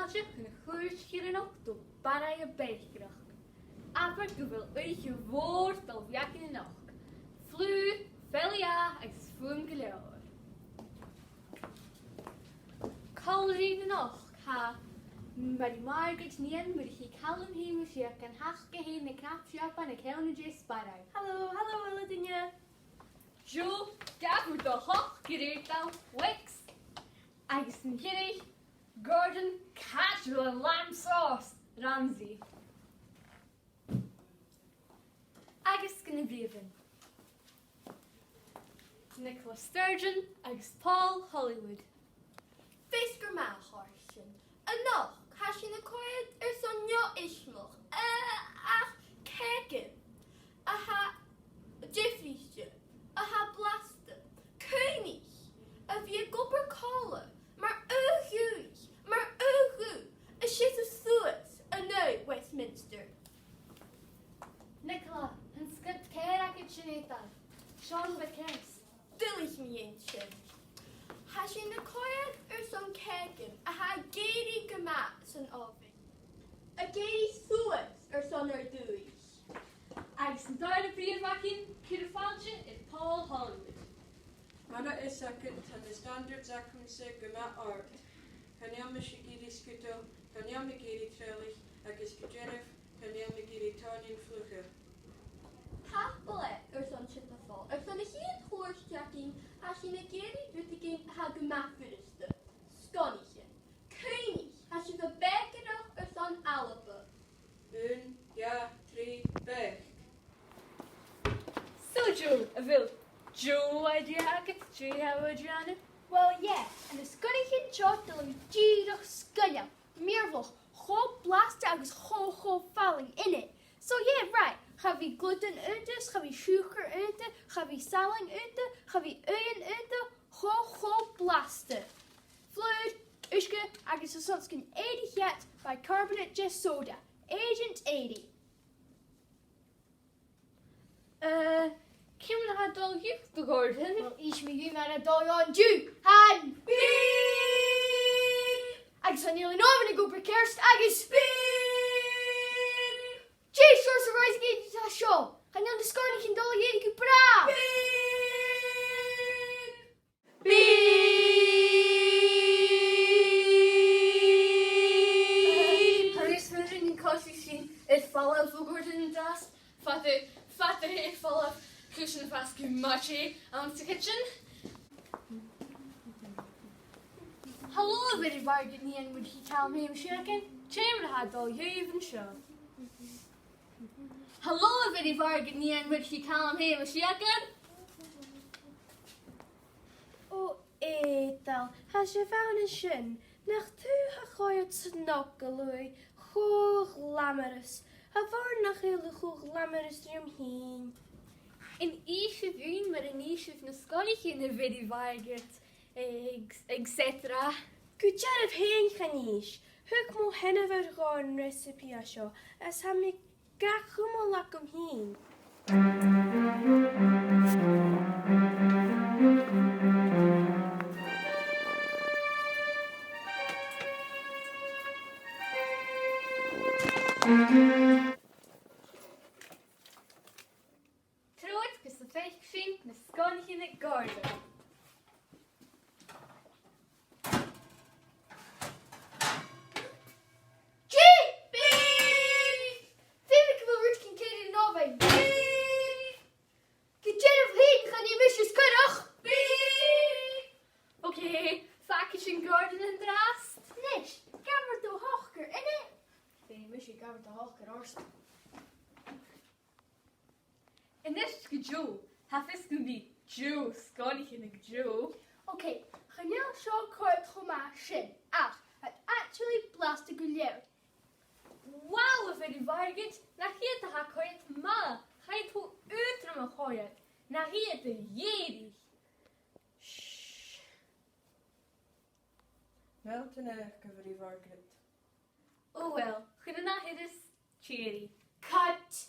fáilte chun chuaircíar an do Barraigh a Bèicearachd. Aber go bhfuil uige mhór dul bheacin in nach. Flú, felia agus fuam go leor. Cóirí na nach ha Mary Margaret níon mar hí callam hí mu siach an hacha hí na crapseapa na ceanna dés Barraigh. Hallo, Willa dinne. Jo, gafur do hoch gereedtal Wix. Agus yn gyrich, Gordon, casual and lamb sauce, Ramsey. Agus gyn y brifyn. Nicholas Sturgeon, agus Paul Hollywood. Fisgur ma harsyn. Anoch, hasyn y coed sonio ismwch. Ach, kegen. Aha, Jeffriesje. Aha, blaste. König. A via gobber kolen. Maar huis. Maar hu. A shit of Suez. A no, Westminster. Nicola, yn sgypt ceir ac yn sinetal. Sean Beckers. Dillis mi eentje. Hasyn y coed son kegen. Aha, geri gema son oven. A geri Suez son duis. Agus yn dod y brifacin, cyr y fáilte is Paul Hollywood. Mana is acin tan the standards acum se gyma art. Caniam y sigiri sgyto, caniam y giri trelich, agus gyderef, caniam y giri tanin flwcher. Hafbele son chitafol. Son y hyn hwrstjacking hasyn y geri drwtigin ha gemafyriste. Skonichen. König hasyn y begerach son alaba. Ja, 3, beg. So, Joe, a wil Joe idea hacket, Joe how would you on it? Well, yeah, and the scunnigin chotel and gyrach sculla. Mirvach, ho blast agus ho falling in it. So, yeah, right. Have we gluten untes, have we sugar unte, have we saling unte, have we uien unte, ho blaste. Fluid, uske, agus a sunskin 80 yet by carbonate just soda. Agent 80. Kim na had dol you the Gordon? Well, each me you man a dog on Jew. Han beep. Agus on nearly norman go prekerst agus beep. Jay source of rising agents a show. I know the scarny can dol you can bra. Beep. Beep. Police moving in coffee scene. It follows the Gordon and dust. Father, it follows. Cushion fast machi out the kitchen. Hello, very Bargain and would he tell me I'm shaking? Chamber had all you even show. Hello, very Bargain and would he tell me I'm shaking? Oh, Ethel, has je found a shin? Nach tu ha gooit snokkelui, goog lammerus. Ha voor nach hele goog lammerus heen. In each of you, maar in each of the Sgoil in the very Bargain, etc. Good job of heen ganish. Hook mo henne vergaan recipe a show, as ha me gach humo lakum heen. The Sgoil in the Gordon. Okay, Fakishin Gordon and Drast. Nish, gammer do hocher in it. They wish you gammer the hocker orst. In this Joe, have this can be Joe, Sgoil in the Joe. Okay, Chanel show court homa shin. Ach, het actually blasted guleur. Wow, if it varget, na hier te ha koit ma. Hij to utra me gooien. Na hier te jedig. Shh. Wel ten erg over die varket. Oh well, goede nacht, het is cherry. Cut.